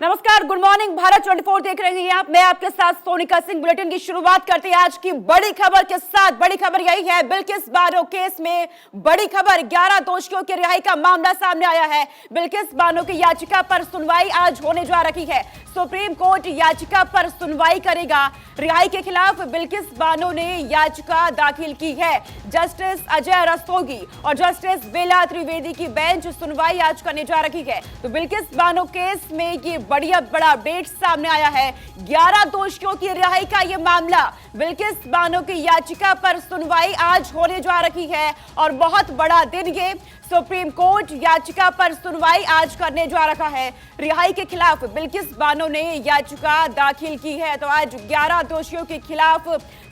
नमस्कार, good morning. Bharat 24 देख रहे हैं आप। मैं आपके साथ सोनिका सिंह। बुलेटिन की शुरुआत करते हैं आज की बड़ी खबर के साथ। बड़ी खबर यही है, बिल्किस बानो केस में बड़ी खबर, 11 दोषियों की रिहाई का मामला सामने आया है। बिल्किस बानो की याचिका पर सुनवाई आज होने जा रही है। सुप्रीम कोर्ट याचिका पर सुनवाई करेगा। रिहाई के खिलाफ बिल्किस बानो ने याचिका दाखिल की है। जस्टिस अजय रस्तोगी और जस्टिस बेला त्रिवेदी की बेंच सुनवाई आज करने जा रही है। तो बिल्किस बानो केस में ये बड़ा अपडेट सामने आया है। 11 दोषियों की रिहाई का ये मामला, बिल्किस बानो की याचिका पर सुनवाई आज होने जा रही है और बहुत बड़ा दिन ये। सुप्रीम कोर्ट याचिका पर सुनवाई आज करने जा रहा है। रिहाई के खिलाफ बिल्किस बानो ने याचिका दाखिल की है। तो आज 11 दोषियों के खिलाफ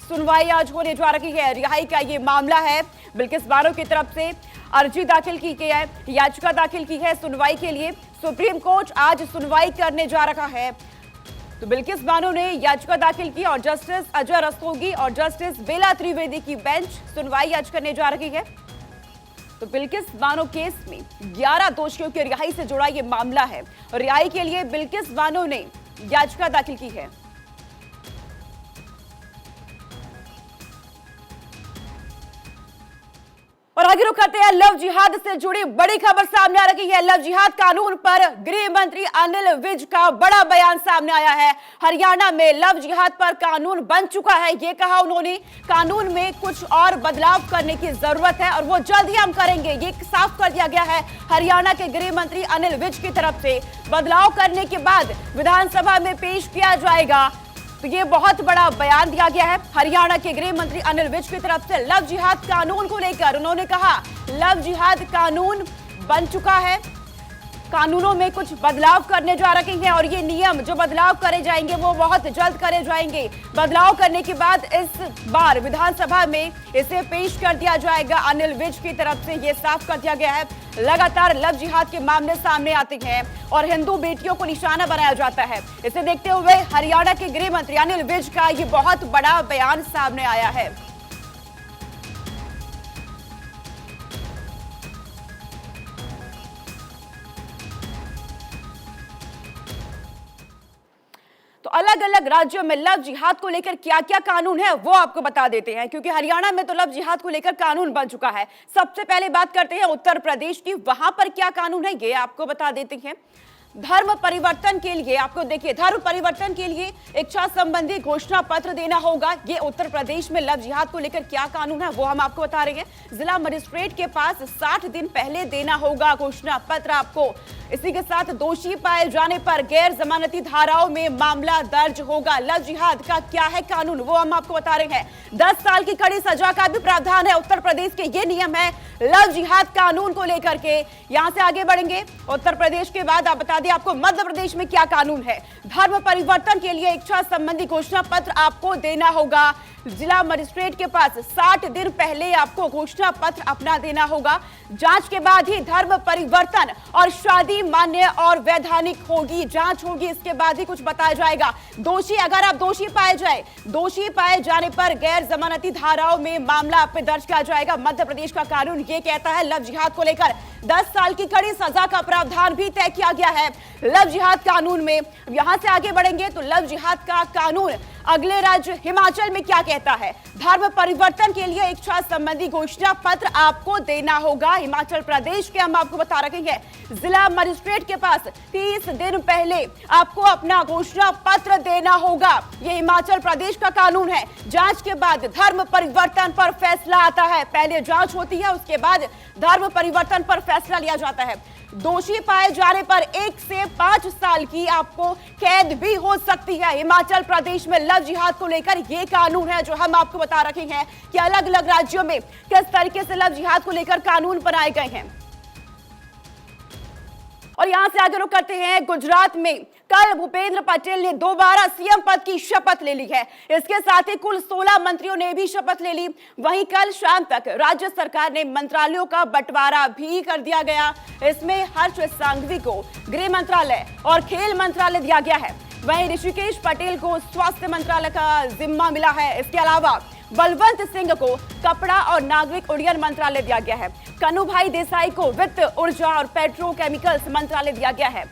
सुनवाई आज होने जा रही है। रिहाई का ये मामला है। बिल्किस बानो की तरफ से अर्जी दाखिल की गई है, याचिका दाखिल की है सुनवाई के लिए। सुप्रीम कोर्ट आज सुनवाई करने जा रहा है। तो बिल्किस बानो ने याचिका दाखिल की और जस्टिस अजय रस्तोगी और जस्टिस बेला त्रिवेदी की बेंच सुनवाई आज करने जा रही है। तो बिल्किस बानो केस में 11 दोषियों की रिहाई से जुड़ा यह मामला है और रिहाई के लिए बिल्किस बानो ने याचिका दाखिल की है। और आगे रुख करते हैं, लव जिहाद से जुड़ी बड़ी खबर सामने आ रही है। लव जिहाद कानून पर गृह मंत्री अनिल विज का बड़ा बयान सामने आया है। हरियाणा में लव जिहाद पर कानून बन चुका है, ये कहा उन्होंने। कानून में कुछ और बदलाव करने की जरूरत है और वो जल्द ही हम करेंगे, ये साफ कर दिया गया है हरियाणा के गृह मंत्री अनिल विज की तरफ से। बदलाव करने के बाद विधानसभा में पेश किया जाएगा। तो ये बहुत बड़ा बयान दिया गया है हरियाणा के गृह मंत्री अनिल विज की तरफ से। लव जिहाद कानून को लेकर उन्होंने कहा, लव जिहाद कानून बन चुका है, कानूनों में कुछ बदलाव करने जा रहे हैं और ये नियम जो बदलाव करे जाएंगे वो बहुत जल्द करे जाएंगे। बदलाव करने के बाद इस बार विधानसभा में इसे पेश कर दिया जाएगा। अनिल विज की तरफ से ये साफ कर दिया गया है। लगातार लव जिहाद के मामले सामने आते हैं और हिंदू बेटियों को निशाना बनाया जाता है। इसे देखते हुए हरियाणा के गृह मंत्री अनिल विज का ये बहुत बड़ा बयान सामने आया है। तो अलग अलग राज्यों में लव जिहाद को लेकर क्या क्या कानून है वो आपको बता देते हैं, क्योंकि हरियाणा में तो लव जिहाद को लेकर कानून बन चुका है। सबसे पहले बात करते हैं उत्तर प्रदेश की, वहां पर क्या कानून है ये आपको बता देते हैं। धर्म परिवर्तन के लिए, आपको देखिए, धर्म परिवर्तन के लिए इच्छा संबंधी घोषणा पत्र देना होगा। ये उत्तर प्रदेश में लव जिहाद को लेकर क्या कानून है वो हम आपको बता रहे हैं। जिला मजिस्ट्रेट के पास 60 दिन पहले देना होगा घोषणा पत्र आपको। इसी के साथ दोषी पाए जाने पर गैर जमानती धाराओं में मामला दर्ज होगा। लव जिहाद का क्या है कानून वो हम आपको बता रहे हैं। 10 साल की कड़ी सजा का भी प्रावधान है उत्तर प्रदेश के। ये नियम है लव जिहाद कानून को लेकर के। यहां से आगे बढ़ेंगे, उत्तर प्रदेश के बाद आप बता दें आपको मध्य प्रदेश में क्या कानून है। धर्म परिवर्तन के लिए इच्छा संबंधी घोषणा पत्र आपको देना होगा। जिला मजिस्ट्रेट के पास 60 दिन पहले आपको घोषणा पत्र अपना देना होगा। जांच के बाद ही धर्म परिवर्तन और शादी मान्य और वैधानिक होगी। जांच होगी, इसके बाद ही कुछ बताया जाएगा। दोषी, अगर आप दोषी पाए जाए, दोषी पाए जाने पर गैर जमानती धाराओं में मामला आप पे दर्ज किया जाएगा। मध्य प्रदेश का कानून ये कहता है लव जिहाद को लेकर 10 साल की कड़ी सजा का प्रावधान भी तय किया गया है लव जिहाद कानून में। यहां से आगे बढ़ेंगे तो लव जिहाद का कानून अगले राज्य हिमाचल में क्या कहता है। धर्म परिवर्तन के लिए इच्छा संबंधी घोषणा पत्र आपको देना होगा। हिमाचल प्रदेश के हम आपको बता रहे हैं, जिला मजिस्ट्रेट के पास 30 दिन पहले आपको अपना घोषणा पत्र देना होगा। ये हिमाचल प्रदेश का कानून है। जांच के बाद धर्म परिवर्तन पर फैसला आता है। पहले जांच होती है, उसके बाद धर्म परिवर्तन पर फैसला लिया जाता है। दोषी पाए जाने पर 1 से 5 साल की आपको कैद भी हो सकती है। हिमाचल प्रदेश में लव जिहाद को लेकर ये कानून है जो हम आपको बता रहे हैं कि अलग अलग राज्यों में किस तरीके से लव जिहाद को लेकर कानून बनाए गए हैं। और यहां से आगे रुक करते हैं, गुजरात में कल भूपेंद्र पटेल ने दोबारा सीएम पद की शपथ ले ली है। इसके साथ ही कुल 16 मंत्रियों ने भी शपथ ले ली। वहीं कल शाम तक राज्य सरकार ने मंत्रालयों का बंटवारा भी कर दिया गया। इसमें हर्ष सांघवी को गृह मंत्रालय और खेल मंत्रालय दिया गया है। वहीं ऋषिकेश पटेल को स्वास्थ्य मंत्रालय का जिम्मा मिला है। इसके अलावा बलवंत सिंह को कपड़ा और नागरिक उड्डयन मंत्रालय दिया गया है। कन्हूभाई देसाई को वित्त, ऊर्जा और पेट्रोकेमिकल्स मंत्रालय दिया गया है।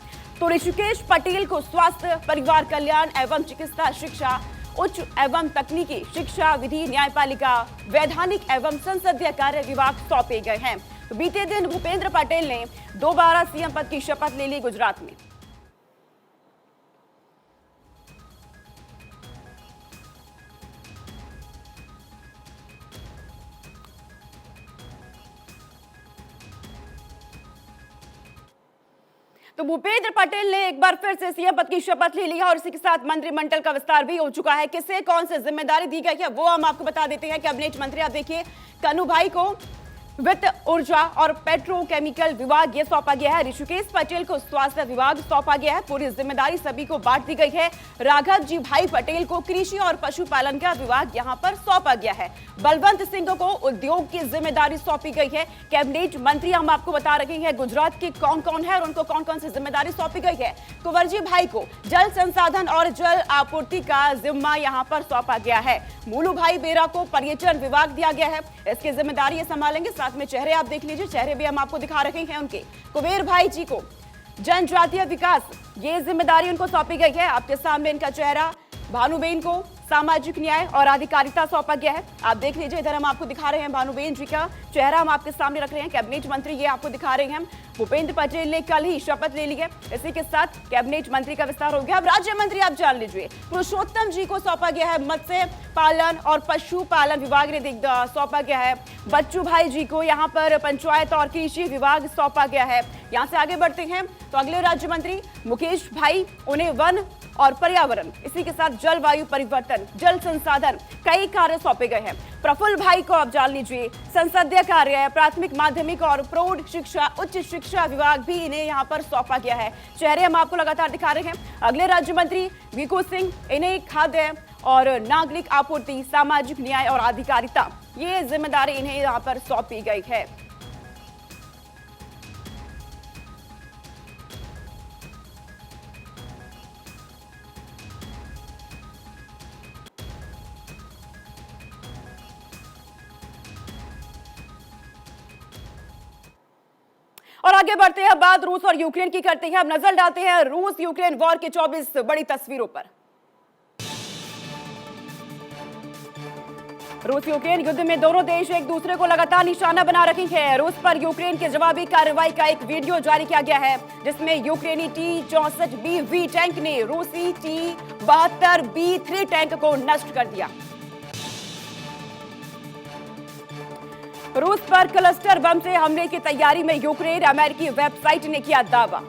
तो ऋषिकेश पटेल को स्वास्थ्य, परिवार कल्याण एवं चिकित्सा शिक्षा, उच्च एवं तकनीकी शिक्षा, विधि, न्यायपालिका, वैधानिक एवं संसदीय कार्य विभाग सौंपे गए हैं। तो बीते दिन भूपेंद्र पटेल ने दोबारा सीएम पद की शपथ ले ली गुजरात में। तो भूपेंद्र पटेल ने एक बार फिर से सीएम पद की शपथ ले लिया और इसी के साथ मंत्रिमंडल का विस्तार भी हो चुका है। किसे कौन सी जिम्मेदारी दी गई है वो हम आपको बता देते हैं। कैबिनेट मंत्री आप देखिए कन्नूभाई को वित्त, ऊर्जा और पेट्रोकेमिकल विभाग ये सौंपा गया है। ऋषिकेश पटेल को स्वास्थ्य विभाग सौंपा गया है। पूरी जिम्मेदारी सभी को बांट दी गई है। राघव जी भाई पटेल को कृषि और पशुपालन का विभाग यहां पर सौंपा गया है। बलवंत सिंह को उद्योग की जिम्मेदारी सौंपी गई है। कैबिनेट मंत्री हम आपको बता रहे हैं गुजरात के कौन कौन है और उनको कौन कौन सी जिम्मेदारी सौंपी गई है। कुंवरजी भाई को जल संसाधन और जल आपूर्ति का जिम्मा यहां पर सौंपा गया है। मूलू भाई बेरा को पर्यटन विभाग दिया गया है। इसकी जिम्मेदारी ये संभालेंगे। साथ में चेहरे आप देख लीजिए, चेहरे भी हम आपको दिखा रहे हैं उनके। कुबेर भाई जी को जनजातीय विकास ये जिम्मेदारी उनको सौंपी गई है। आपके सामने इनका चेहरा। भानुबेन को सामाजिक न्याय और अधिकारिता सौंपा गया है। आप देख लीजिए, इधर हम आपको दिखा रहे हैं भानुबेन जी का चेहरा हम आपके सामने रख रहे हैं। कैबिनेट मंत्री ये आपको दिखा रहे हैं। भूपेंद्र पटेल ने कल ही शपथ ले ली है। इसी के साथ कैबिनेट मंत्री का विस्तार हो गया। अब राज्य मंत्री आप जान लीजिए, पुरुषोत्तम जी को सौंपा गया है मत्स्य पालन और पशुपालन विभाग ने सौंपा गया है। बच्चू भाई जी को यहाँ पर पंचायत और कृषि विभाग सौंपा गया है। यहाँ से आगे बढ़ते हैं तो अगले राज्य मंत्री मुकेश भाई, उन्हें वन और पर्यावरण, इसी के साथ जलवायु परिवर्तन, जल संसाधन, कई कार्य सौंपे गए हैं। प्रफुल्ल भाई को आप जान लीजिए संसदीय कार्य, प्राथमिक, माध्यमिक और प्रौढ़ शिक्षा, उच्च शिक्षा विभाग भी इन्हें यहाँ पर सौंपा गया है। चेहरे हम आपको लगातार दिखा रहे हैं। अगले राज्य मंत्री वीकू सिंह, इन्हें खाद्य और नागरिक आपूर्ति, सामाजिक न्याय और अधिकारिता ये जिम्मेदारी इन्हें यहाँ पर सौंपी गई है। और आगे बढ़ते हैं, बात रूस और यूक्रेन की करते हैं। अब नजर डालते हैं रूस यूक्रेन वॉर के 24 बड़ी तस्वीरों पर। रूस यूक्रेन युद्ध में दोनों देश एक दूसरे को लगातार निशाना बना रहे हैं। रूस पर यूक्रेन के जवाबी कार्रवाई का एक वीडियो जारी किया गया है जिसमें यूक्रेनी T-64B टैंक ने रूसी T-72B3 टैंक को नष्ट कर दिया। रूस पर क्लस्टर बम से हमले की तैयारी में यूक्रेन, अमेरिकी वेबसाइट ने किया दावा।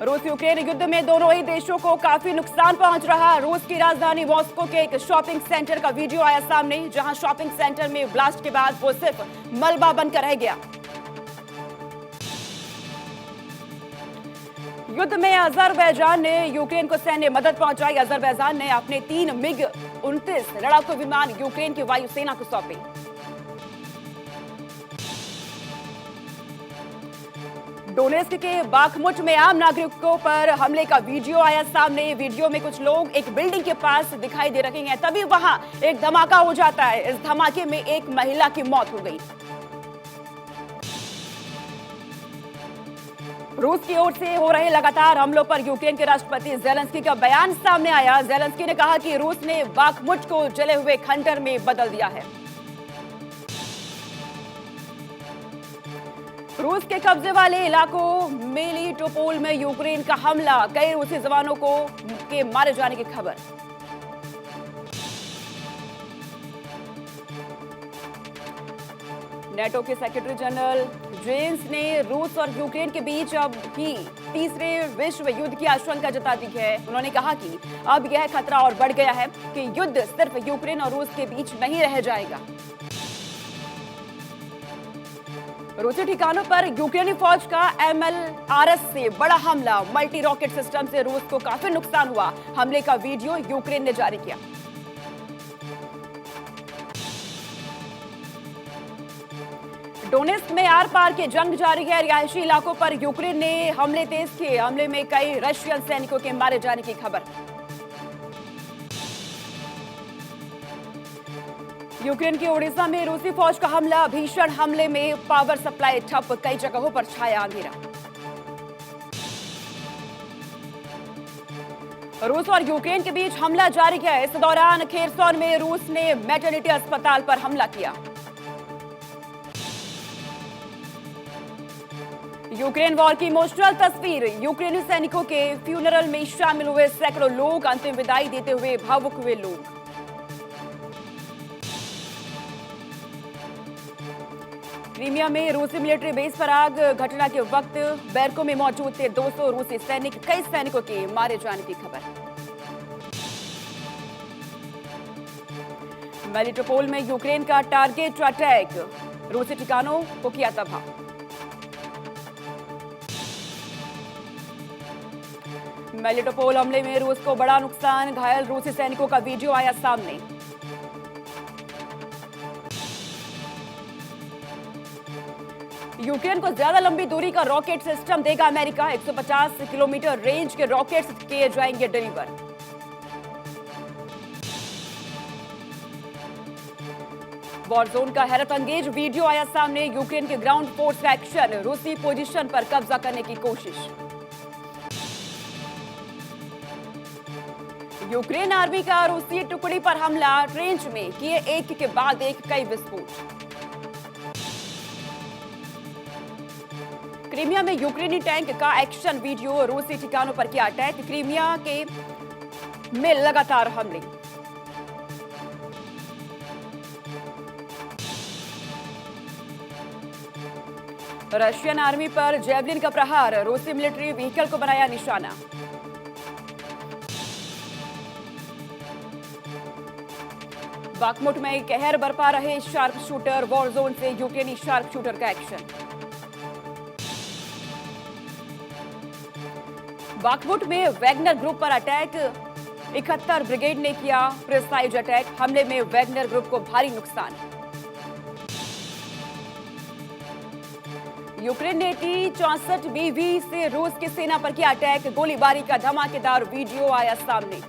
रूस यूक्रेन युद्ध में दोनों ही देशों को काफी नुकसान पहुंच रहा। रूस की राजधानी मॉस्को के एक शॉपिंग सेंटर का वीडियो आया सामने, जहां शॉपिंग सेंटर में ब्लास्ट के बाद वो सिर्फ मलबा बनकर रह गया। युद्ध में अजरबैजान ने यूक्रेन को सैन्य मदद पहुंचाई। अजरबैजान ने अपने 3 MiG-29 लड़ाकू विमान यूक्रेन की वायुसेना को सौंपे। डोनेस्क के बाखमुट में आम नागरिकों पर हमले का वीडियो आया सामने। वीडियो में कुछ लोग एक बिल्डिंग के पास दिखाई दे रहे हैं, तभी वहां एक धमाका हो जाता है। इस धमाके में एक महिला की मौत हो गई। रूस की ओर से हो रहे लगातार हमलों पर यूक्रेन के राष्ट्रपति जेलेंस्की का बयान सामने आया। जेलेंस्की ने कहा कि रूस ने बाखमुट को जले हुए खंडर में बदल दिया है। रूस के कब्जे वाले इलाकों मेलिटोपोल में यूक्रेन का हमला, कई रूसी जवानों के मारे जाने की खबर। नेटो के सेक्रेटरी जनरल जेंस ने रूस और यूक्रेन के बीच अब भी तीसरे विश्व युद्ध की आशंका जता दी है। उन्होंने कहा कि अब यह खतरा और बढ़ गया है कि युद्ध सिर्फ यूक्रेन और रूस के बीच नहीं रह जाएगा। रूसी ठिकानों पर यूक्रेनी फौज का MLRS से बड़ा हमला, मल्टी रॉकेट सिस्टम से रूस को काफी नुकसान हुआ। हमले का वीडियो यूक्रेन ने जारी किया। डोनेस्क में आर पार की जंग जारी है। रिहायशी इलाकों पर यूक्रेन ने हमले तेज किए। हमले में कई रशियन सैनिकों के मारे जाने की खबर। यूक्रेन के ओडिशा में रूसी फौज का हमला, भीषण हमले में पावर सप्लाई ठप, कई जगहों पर छाया अंधेरा। रूस और यूक्रेन के बीच हमला जारी है। इस दौरान खेरसोन में रूस ने मैटरनिटी अस्पताल पर हमला किया। यूक्रेन वॉर की इमोशनल तस्वीर, यूक्रेनी सैनिकों के फ्यूनरल में शामिल हुए सैकड़ों लोग, अंतिम विदाई देते हुए भावुक हुए लोग। क्रीमिया में रूसी मिलिट्री बेस पर आग, घटना के वक्त बैरकों में मौजूद थे 200 रूसी सैनिक, कई सैनिकों के मारे जाने की खबर। मेलिटोपोल में यूक्रेन का टारगेट अटैक, रूसी ठिकानों को किया तबाह। मेलिटोपोल हमले में रूस को बड़ा नुकसान, घायल रूसी सैनिकों का वीडियो आया सामने। यूक्रेन को ज्यादा लंबी दूरी का रॉकेट सिस्टम देगा अमेरिका, 150 किलोमीटर रेंज के रॉकेट्स किए जाएंगे डिलीवर। वॉर जोन का हैरत अंगेज वीडियो आया सामने, यूक्रेन के ग्राउंड फोर्स का एक्शन, रूसी पोजीशन पर कब्जा करने की कोशिश। यूक्रेन आर्मी का रूसी टुकड़ी पर हमला, रेंज में किए एक के बाद एक कई विस्फोट। क्रीमिया में यूक्रेनी टैंक का एक्शन वीडियो, रूसी ठिकानों पर किया अटैक, क्रीमिया के में लगातार हमले। रशियन आर्मी पर जेवलिन का प्रहार, रूसी मिलिट्री व्हीकल को बनाया निशाना। बाखमुट में कहर बरपा रहे शार्प शूटर, वॉर जोन से यूक्रेनी शार्प शूटर का एक्शन। बाखमुट में वैगनर ग्रुप पर अटैक, 71 ब्रिगेड ने किया प्रिसाइज अटैक, हमले में वैगनर ग्रुप को भारी नुकसान। यूक्रेन ने T-64 BV से रूस की सेना पर किया अटैक, गोलीबारी का धमाकेदार वीडियो आया सामने।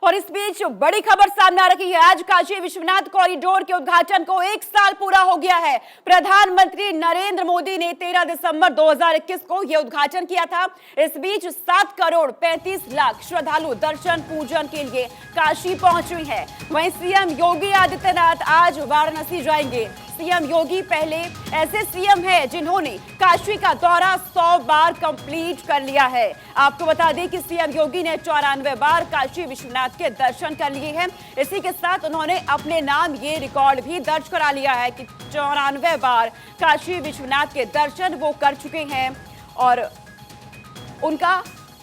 और इस बीच बड़ी खबर सामने आ रही है। आज काशी विश्वनाथ कॉरिडोर के उद्घाटन को 1 साल पूरा हो गया है। प्रधानमंत्री नरेंद्र मोदी ने 13 दिसंबर 2021 को यह उद्घाटन किया था। इस बीच 7 करोड़ 35 लाख श्रद्धालु दर्शन पूजन के लिए काशी पहुंचे हैं। वहीं सीएम योगी आदित्यनाथ आज वाराणसी जाएंगे। सीएम योगी पहले ऐसे सीएम हैं जिन्होंने काशी का दौरा 100 बार कंप्लीट कर लिया है। आपको बता दें कि सीएम योगी ने 94 बार काशी विश्वनाथ के दर्शन कर लिए हैं। इसी के साथ उन्होंने अपने नाम ये रिकॉर्ड भी दर्ज करा लिया है कि 94 बार काशी विश्वनाथ के दर्शन वो कर चुके हैं और उनका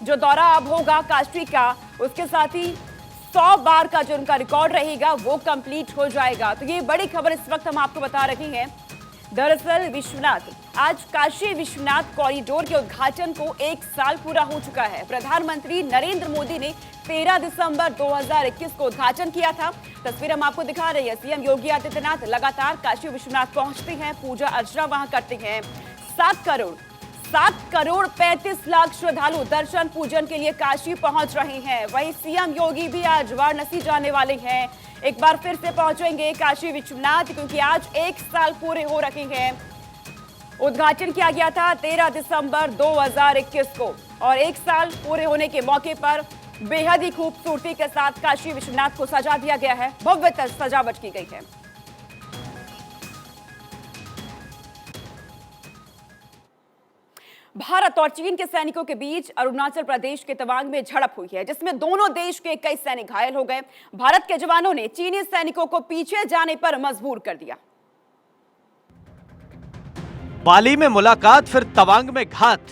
जो दौरा अब होगा काशी का, उसके साथ ही 100 बार का जो उनका रिकॉर्ड रहेगा वो कंप्लीट हो जाएगा। तो ये बड़ी खबर इस वक्त हम आपको बता रहे हैं। दरअसल आज काशी विश्वनाथ कॉरिडोर के उद्घाटन को 1 साल पूरा हो चुका है। प्रधानमंत्री नरेंद्र मोदी ने 13 दिसंबर 2021 को उद्घाटन किया था। तस्वीर हम आपको दिखा रहे हैं। सीएम योगी आदित्यनाथ लगातार काशी विश्वनाथ पहुंचते हैं, पूजा अर्चना वहां करते हैं। 7 करोड़ 35 लाख श्रद्धालु दर्शन पूजन के लिए काशी पहुंच रहे हैं। वहीं सीएम योगी भी आज वाराणसी जाने वाले हैं। एक बार फिर से पहुंचेंगे काशी विश्वनाथ, क्योंकि आज 1 साल पूरे हो रहे हैं। उद्घाटन किया गया था 13 दिसंबर 2021 को और 1 साल पूरे होने के मौके पर बेहद ही खूबसूरती के साथ काशी विश्वनाथ को सजा दिया गया है। भव्य सजावट की गई है। भारत और चीन के सैनिकों के बीच अरुणाचल प्रदेश के तवांग में झड़प हुई है, जिसमें दोनों देश के कई सैनिक घायल हो गए। भारत के जवानों ने चीनी सैनिकों को पीछे जाने पर मजबूर कर दिया। बाली में मुलाकात, फिर तवांग में घात।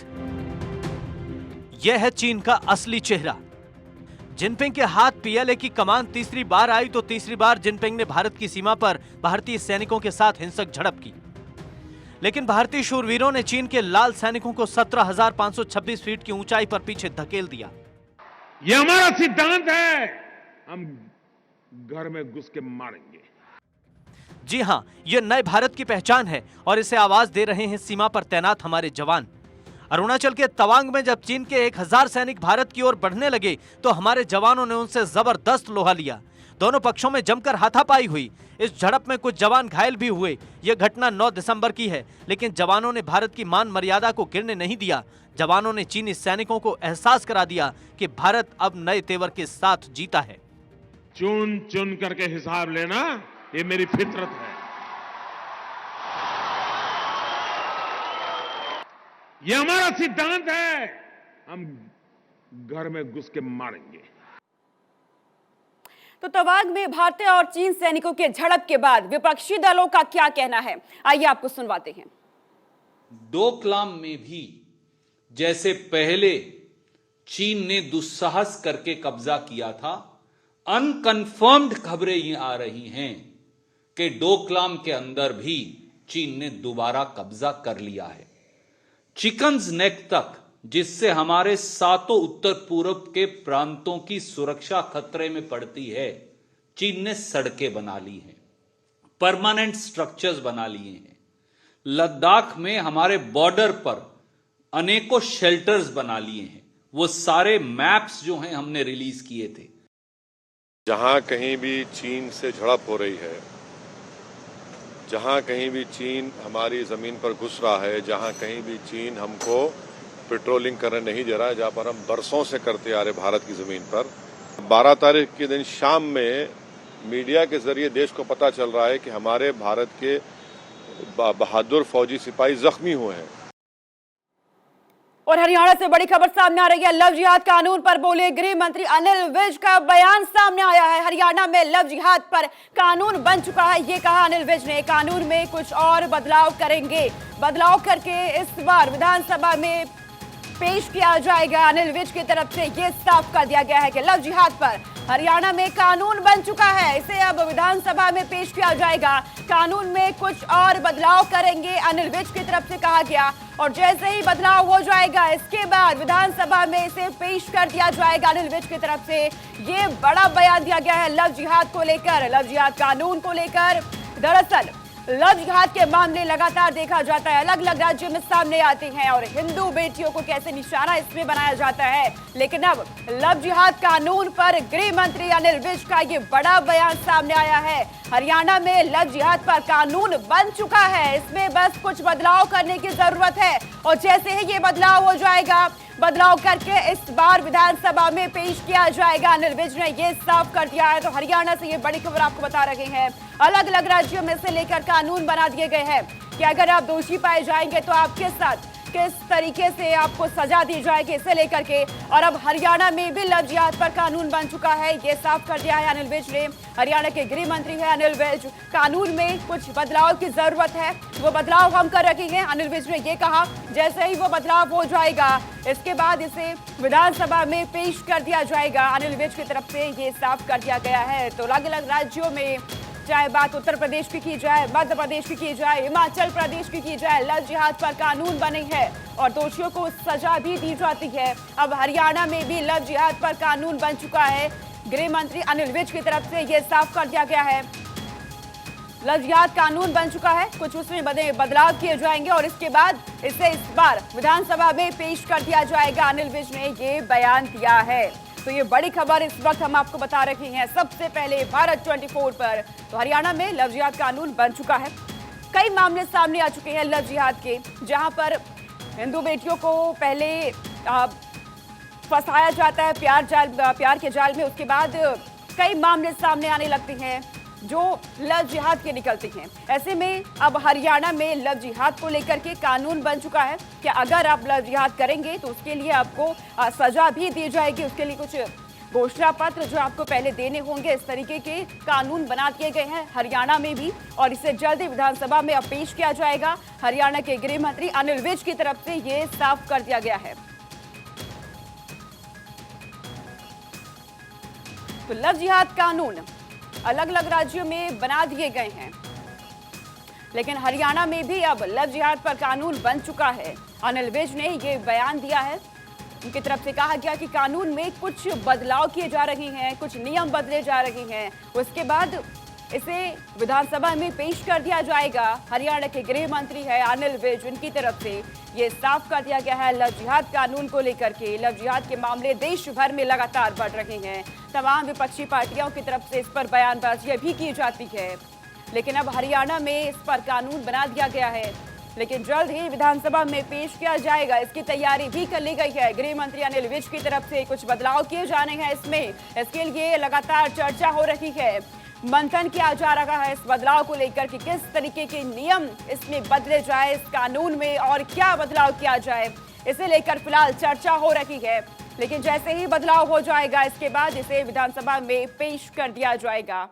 यह है चीन का असली चेहरा। जिनपिंग के हाथ पीएलए की कमान तीसरी बार आई तो तीसरी बार जिनपिंग ने भारत की सीमा पर भारतीय सैनिकों के साथ हिंसक झड़प की। लेकिन भारतीय शूरवीरों ने चीन के लाल सैनिकों को 17,526 फीट की ऊंचाई पर पीछे धकेल दिया। यह हमारा सिद्धांत है, हम घर में घुस के मारेंगे। जी हां, यह नए भारत की पहचान है और इसे आवाज दे रहे हैं सीमा पर तैनात हमारे जवान। अरुणाचल के तवांग में जब चीन के 1000 सैनिक भारत की ओर बढ़ने लगे तो हमारे जवानों ने उनसे जबरदस्त लोहा लिया। दोनों पक्षों में जमकर हाथापाई हुई। इस झड़प में कुछ जवान घायल भी हुए। यह घटना 9 दिसंबर की है, लेकिन जवानों ने भारत की मान मर्यादा को गिरने नहीं दिया। जवानों ने चीनी सैनिकों को एहसास करा दिया कि भारत अब नए तेवर के साथ जीता है। चुन चुन करके हिसाब लेना, ये मेरी फितरत है। ये हमारा सिद्धांत है। हम घर में घुस के मारेंगे। तो तवांग में भारतीय और चीन सैनिकों के झड़प के बाद विपक्षी दलों का क्या कहना है, आइए आपको सुनवाते हैं। डोकलाम में भी जैसे पहले चीन ने दुस्साहस करके कब्जा किया था, अनकंफर्म्ड खबरें ये आ रही हैं कि डोकलाम के अंदर भी चीन ने दोबारा कब्जा कर लिया है। चिकन्स नेक तक, जिससे हमारे सातों उत्तर पूर्व के प्रांतों की सुरक्षा खतरे में पड़ती है, चीन ने सड़कें बना ली हैं, परमानेंट स्ट्रक्चर्स बना लिए हैं। लद्दाख में हमारे बॉर्डर पर अनेकों शेल्टर्स बना लिए हैं। वो सारे मैप्स जो हैं हमने रिलीज किए थे। जहां कहीं भी चीन से झड़प हो रही है, जहां कहीं भी चीन हमारी जमीन पर घुस रहा है, जहां कहीं भी चीन हमको पेट्रोलिंग करने नहीं दे रहा है, जहां पर हम बरसों से करते आ रहे भारत की जमीन पर, 12 तारीख के दिन शाम में मीडिया के जरिए देश को पता चल रहा है कि हमारे भारत के बहादुर फौजी सिपाही जख्मी हुए हैं। और हरियाणा से बड़ी खबर सामने आ रही है। लव जिहाद कानून पर बोले गृह मंत्री अनिल विज का बयान सामने आया है। हरियाणा में लव जिहाद पर कानून बन चुका है, ये कहा अनिल विज ने। कानून में कुछ और बदलाव करेंगे, बदलाव करके इस बार विधानसभा में पेश किया जाएगा। अनिल विज की तरफ से ये साफ कर दिया गया है कि लव जिहाद पर हरियाणा में कानून बन चुका है, इसे अब विधानसभा में पेश किया जाएगा। कानून में कुछ और बदलाव करेंगे, अनिल विज की तरफ से कहा गया। और जैसे ही बदलाव हो जाएगा, इसके बाद विधानसभा में इसे पेश कर दिया जाएगा। अनिल विज की तरफ से ये बड़ा बयान दिया गया है लव जिहाद को लेकर, लव जिहाद कानून को लेकर। दरअसल लव जिहाद के मामले लगातार देखा जाता है, अलग अलग राज्यों में सामने आते हैं और हिंदू बेटियों को कैसे निशाना इसमें बनाया जाता है। लेकिन अब लव जिहाद कानून पर गृह मंत्री अनिल विज का ये बड़ा बयान सामने आया है। हरियाणा में लव जिहाद पर कानून बन चुका है, इसमें बस कुछ बदलाव करने की जरूरत है। और जैसे ही ये बदलाव हो जाएगा, बदलाव करके इस बार विधानसभा में पेश किया जाएगा। अनिल विज ने ये साफ कर दिया है। तो हरियाणा से ये बड़ी खबर आपको बता रहे हैं। अलग अलग राज्यों में से लेकर कानून बना दिए गए हैं कि अगर आप दोषी पाए जाएंगे तो आपके साथ किस तरीके से आपको सजा दी जाएगी, इसे लेकर के। और अब हरियाणा में भी लव जिहाद पर कानून बन चुका है, ये साफ कर दिया है अनिल विज ने। हरियाणा के गृह मंत्री है अनिल विज। कानून में कुछ बदलाव की जरूरत है, वो बदलाव हम कर रखे हैं, अनिल विज ने ये कहा। जैसे ही वो बदलाव हो जाएगा, इसके बाद इसे विधानसभा में पेश कर दिया जाएगा। अनिल विज की तरफ से ये साफ कर दिया गया है। तो अलग अलग राज्यों में, चाहे बात उत्तर प्रदेश की जाए, मध्य प्रदेश की जाए, हिमाचल प्रदेश की जाए, लव जिहाद पर कानून बने हैं और दोषियों को सजा भी दी जाती है। अब हरियाणा में भी लव जिहाद पर कानून बन चुका है। गृह मंत्री अनिल विज की तरफ से यह साफ कर दिया गया है, लव जिहाद कानून बन चुका है, कुछ उसमें बदलाव किए जाएंगे और इसके बाद इसे इस बार विधानसभा में पेश कर दिया जाएगा। अनिल विज ने ये बयान दिया है। तो ये बड़ी खबर इस वक्त हम आपको बता रहे हैं सबसे पहले भारत 24 पर। तो हरियाणा में लव जिहाद कानून बन चुका है। कई मामले सामने आ चुके हैं लव जिहाद के, जहां पर हिंदू बेटियों को पहले फंसाया जाता है प्यार के जाल में। उसके बाद कई मामले सामने आने लगते हैं जो लव जिहाद के निकलते हैं। ऐसे में अब हरियाणा में लव जिहाद को लेकर के कानून बन चुका है कि अगर आप लव जिहाद करेंगे तो उसके लिए आपको सजा भी दी जाएगी। उसके लिए कुछ घोषणा पत्र जो आपको पहले देने होंगे, इस तरीके के कानून बना दिए गए हैं हरियाणा में भी। और इसे जल्दी विधानसभा में अब पेश किया जाएगा। हरियाणा के गृह मंत्री अनिल विज की तरफ से ये साफ कर दिया गया है। तो लव जिहाद कानून अलग अलग राज्यों में बना दिए गए हैं, लेकिन हरियाणा में भी अब लव जिहाद पर कानून बन चुका है। अनिल विज ने ये बयान दिया है। उनकी तरफ से कहा गया कि कानून में कुछ बदलाव किए जा रहे हैं, कुछ नियम बदले जा रहे हैं। उसके बाद इसे विधानसभा में पेश कर दिया जाएगा। हरियाणा के गृह मंत्री है अनिल विज, उनकी तरफ से ये साफ कर दिया गया है लव जिहाद कानून को लेकर के। लव जिहाद के मामले देश भर में लगातार बढ़ रहे हैं। तमाम विपक्षी पार्टियों की तरफ से इस पर बयानबाजी भी की जाती है, लेकिन अब हरियाणा में इस पर कानून बना दिया गया है, लेकिन जल्द ही विधानसभा में पेश किया जाएगा। इसकी तैयारी भी कर ली गई है। गृह मंत्री अनिल विज की तरफ से कुछ बदलाव किए जाने हैं इसमें। इसके लिए लगातार चर्चा हो रही है, मंथन किया जा रहा है इस बदलाव को लेकर कि किस तरीके के नियम इसमें बदले जाए इस कानून में, और क्या बदलाव किया जाए, इसे लेकर फिलहाल चर्चा हो रही है। लेकिन जैसे ही बदलाव हो जाएगा इसके बाद इसे विधानसभा में पेश कर दिया जाएगा।